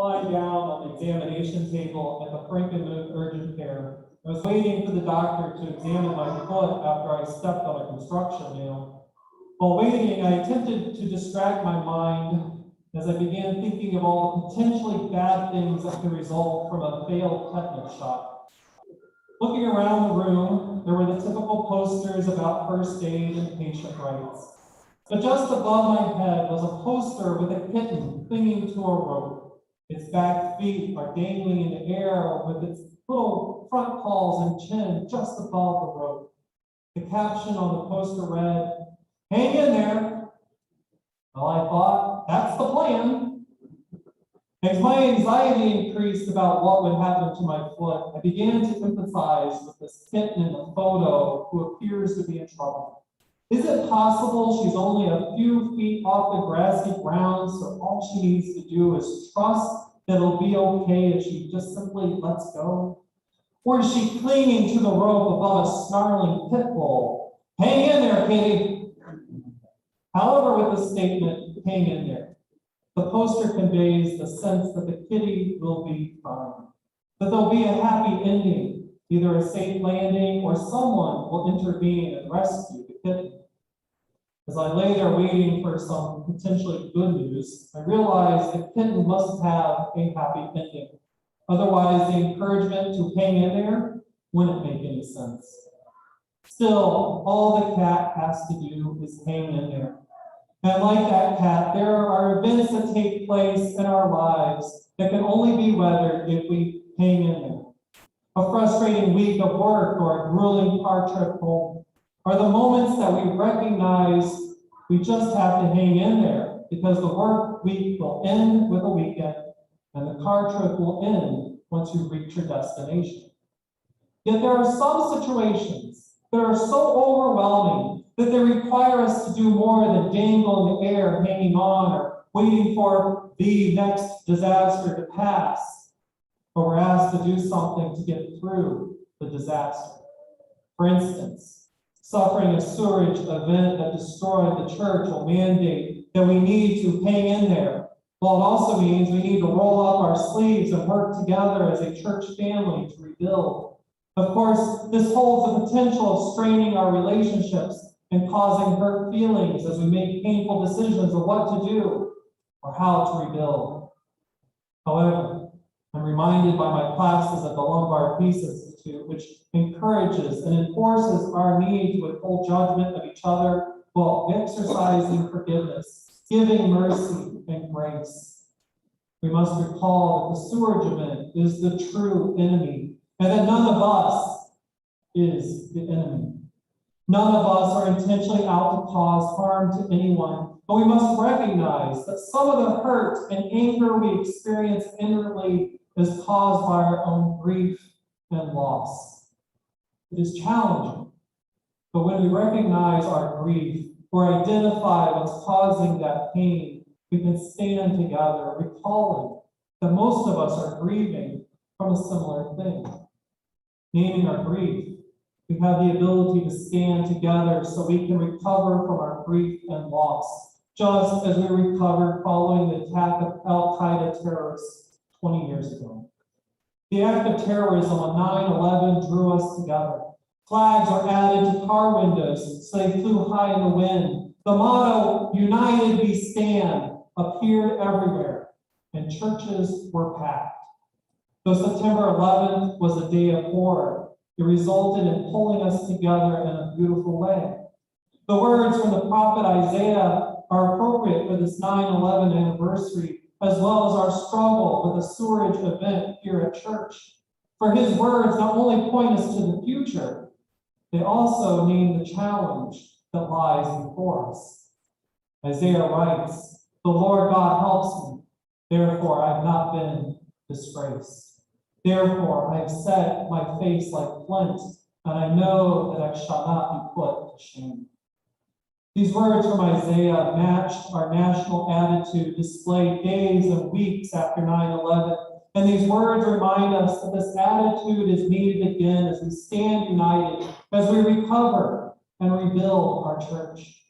lying down on the examination table at the Frankenmuth Urgent Care. I was waiting for the doctor to examine my foot after I stepped on a construction nail. While waiting, I attempted to distract my mind as I began thinking of all the potentially bad things that could result from a failed tetanus shot. Looking around the room, there were the typical posters about first aid and patient rights. But just above my head was a poster with a kitten clinging to a rope. Its back feet are dangling in the air with its little front paws and chin just above the rope. The caption on the poster read, "Hang in there." Well, I thought, that's the plan. As my anxiety increased about what would happen to my foot, I began to empathize with this kitten in the photo who appears to be in trouble. Is it possible she's only a few feet off the grassy ground, so all she needs to do is trust that it'll be okay if she just simply lets go? Or is she clinging to the rope above a snarling pit bull? Hang in there, kitty. However, with the statement, hang in there, the poster conveys the sense that the kitty will be fine, that there'll be a happy ending, either a safe landing or someone will intervene and rescue the kitten. As I lay there waiting for some potentially good news, I realized the kitten must have a happy ending. Otherwise, the encouragement to hang in there wouldn't make any sense. Still, all the cat has to do is hang in there. And like that cat, there are events that take place in our lives that can only be weathered if we hang in there. A frustrating week of work or a grueling car trip home are the moments that we recognize we just have to hang in there because the work week will end with a weekend and the car trip will end once you reach your destination. Yet there are some situations that are so overwhelming that they require us to do more than dangle in the air, hanging on, or waiting for the next disaster to pass. But we're asked to do something to get through the disaster. For instance, suffering a sewerage event that destroyed the church will mandate that we need to hang in there. Well, it also means we need to roll up our sleeves and work together as a church family to rebuild. Of course, this holds the potential of straining our relationships and causing hurt feelings as we make painful decisions of what to do or how to rebuild. However, I'm reminded by my classes at the Lombard Peace Institute, which encourages and enforces our need to withhold judgment of each other while exercising forgiveness, giving mercy and grace. We must recall that the sewerage event is the true enemy, and that none of us is the enemy. None of us are intentionally out to cause harm to anyone, but we must recognize that some of the hurt and anger we experience inwardly is caused by our own grief and loss. It is challenging, but when we recognize our grief or identify what's causing that pain, we can stand together, recalling that most of us are grieving from a similar thing. Naming our grief, we have the ability to stand together so we can recover from our grief and loss, just as we recovered following the attack of Al-Qaeda terrorists 20 years ago. The act of terrorism on 9/11 drew us together. Flags are added to car windows so they flew high in the wind. The motto, "United we stand," appeared everywhere, and churches were packed. Though September 11th was a day of horror, it resulted in pulling us together in a beautiful way. The words from the prophet Isaiah are appropriate for this 9/11 anniversary, as well as our struggle with the sewerage event here at church. For his words not only point us to the future, they also name the challenge that lies before us. Isaiah writes, "The Lord God helps me, therefore I have not been disgraced. Therefore I have set my face like flint, and I know that I shall not be put to shame." These words from Isaiah matched our national attitude displayed days and weeks after 9/11. And these words remind us that this attitude is needed again as we stand united, as we recover and rebuild our church.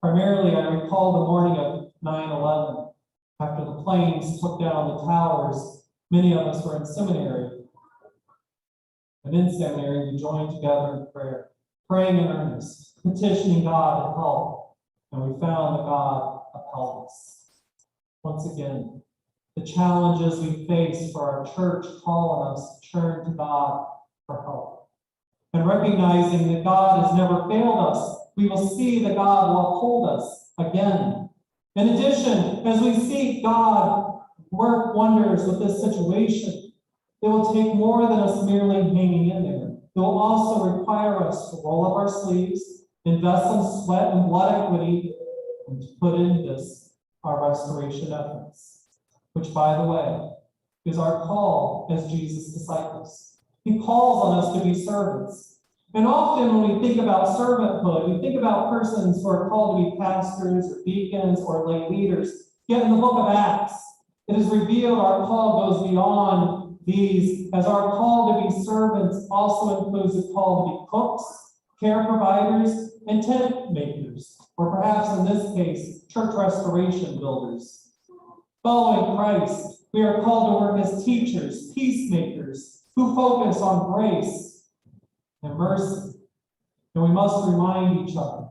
Primarily, I recall the morning of 9/11, After the planes took down the towers, many of us were in seminary. And in seminary, we joined together in prayer, praying in earnest, petitioning God to help, and we found that God upheld us. Once again, the challenges we face for our church call on us to turn to God for help. And recognizing that God has never failed us, we will see that God will uphold us again. In addition, as we see God work wonders with this situation, it will take more than us merely hanging in there. It will also require us to roll up our sleeves, invest some sweat and blood equity, and to put in this, our restoration efforts, which, by the way, is our call as Jesus' disciples. He calls on us to be servants. And often when we think about servanthood, we think about persons who are called to be pastors or deacons or lay leaders. Yet in the book of Acts, it is revealed our call goes beyond these, as our call to be servants also includes the call to be cooks, care providers, and tent makers, or perhaps in this case, church restoration builders. Following Christ, we are called to work as teachers, peacemakers, who focus on grace and mercy. And we must remind each other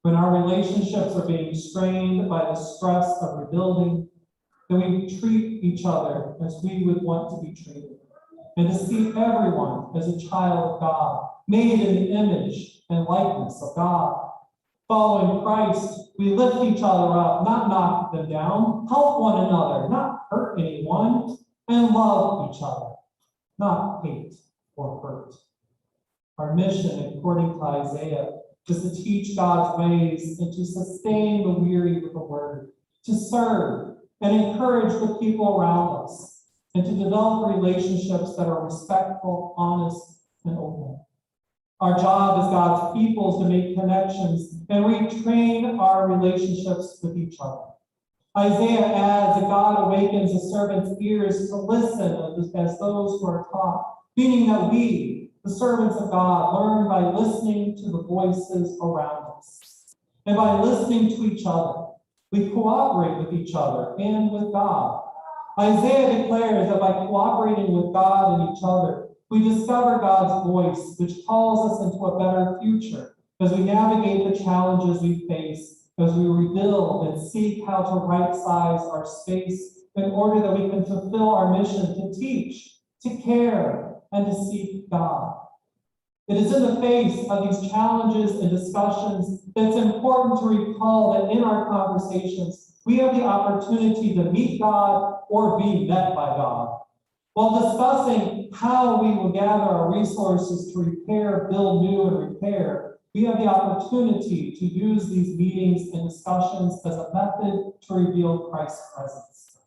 when our relationships are being strained by the stress of rebuilding, that we treat each other as we would want to be treated, and to see everyone as a child of God, made in the image and likeness of God. Following Christ, we lift each other up, not knock them down, help one another, not hurt anyone, and love each other, not hate or hurt. Our mission, according to Isaiah, is to teach God's ways and to sustain the weary with the word, to serve and encourage the people around us, and to develop relationships that are respectful, honest, and open. Our job as God's people is to make connections and retrain our relationships with each other. Isaiah adds that God awakens the servant's ears to listen as those who are taught, meaning that we, the servants of God, learn by listening to the voices around us. And by listening to each other, we cooperate with each other and with God. Isaiah declares that by cooperating with God and each other, we discover God's voice, which calls us into a better future as we navigate the challenges we face, as we rebuild and seek how to right-size our space in order that we can fulfill our mission to teach, to care, and to seek God. It is in the face of these challenges and discussions that it's important to recall that in our conversations, we have the opportunity to meet God or be met by God. While discussing how we will gather our resources to repair, build new, and repair, we have the opportunity to use these meetings and discussions as a method to reveal Christ's presence.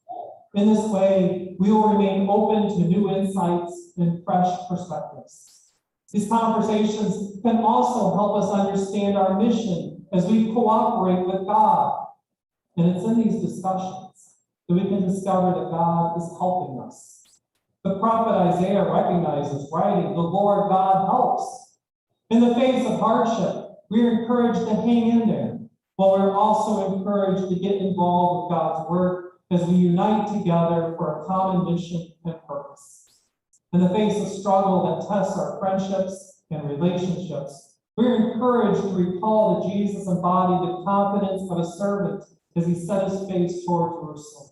In this way, we will remain open to new insights and fresh perspectives. These conversations can also help us understand our mission as we cooperate with God. And it's in these discussions that we can discover that God is helping us. The prophet Isaiah recognizes, writing, the Lord God helps. In the face of hardship, we're encouraged to hang in there, while we're also encouraged to get involved with God's work as we unite together for a common mission and purpose. In the face of struggle that tests our friendships and relationships, we're encouraged to recall that Jesus embodied the confidence of a servant as he set his face toward Jerusalem,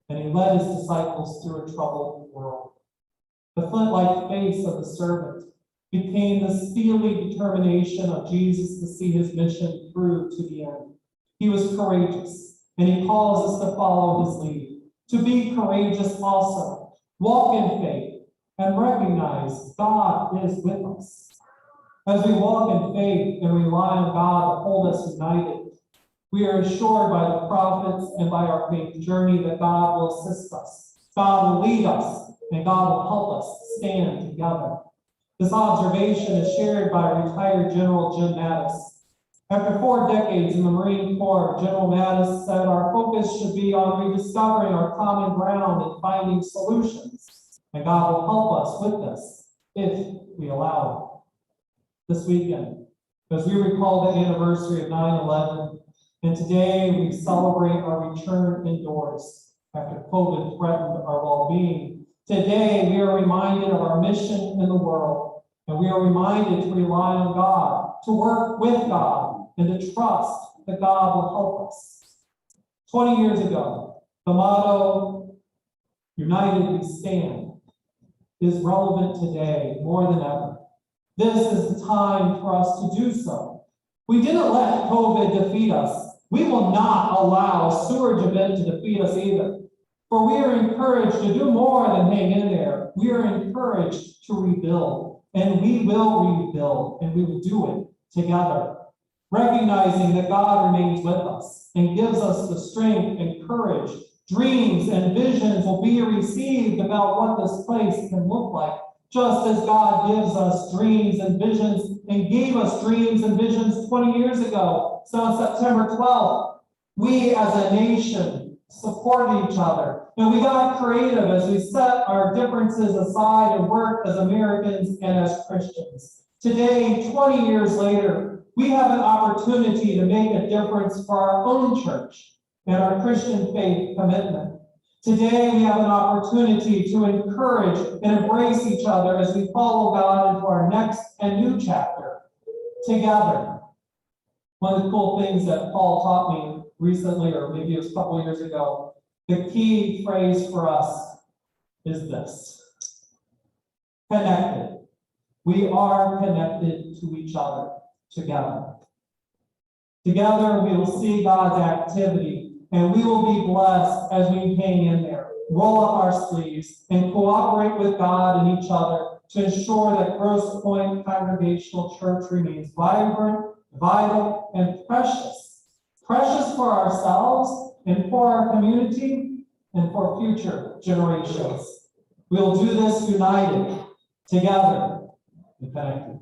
and he led his disciples through a troubled world. The flint-like face of the servant became the steely determination of Jesus to see his mission through to the end. He was courageous, and he calls us to follow his lead, to be courageous also, walk in faith, and recognize God is with us. As we walk in faith and rely on God to hold us united, we are assured by the prophets and by our faith journey that God will assist us, God will lead us, and God will help us stand together. This observation is shared by retired General Jim Mattis. After 4 decades in the Marine Corps, General Mattis said our focus should be on rediscovering our common ground and finding solutions. And God will help us with this if we allow it. This weekend, as we recall the anniversary of 9/11, and today we celebrate our return indoors, after COVID threatened our well-being. Today, we are reminded of our mission in the world, and we are reminded to rely on God, to work with God, and to trust that God will help us. 20 years ago, the motto, "United we stand," is relevant today more than ever. This is the time for us to do so. We didn't let COVID defeat us. We will not allow a sewage event to defeat us either. For we are encouraged to do more than hang in there. We are encouraged to rebuild, and we will rebuild, and we will do it together, recognizing that God remains with us and gives us the strength and courage. Dreams and visions will be received about what this place can look like, just as God gives us dreams and visions and gave us dreams and visions 20 years ago. So on September 12th, we as a nation supported each other. And we got creative as we set our differences aside and worked as Americans and as Christians. Today, 20 years later, we have an opportunity to make a difference for our own church and our Christian faith commitment. Today, we have an opportunity to encourage and embrace each other as we follow God into our next and new chapter together. One of the cool things that Paul taught me recently, or maybe it was a couple of years ago, the key phrase for us is this: connected. We are connected to each other together. Together, we will see God's activity, and we will be blessed as we hang in there, roll up our sleeves, and cooperate with God and each other to ensure that Grosse Pointe Congregational Church remains vibrant, vital, and precious. Precious for ourselves and for our community and for future generations. We'll do this united, together, and connected.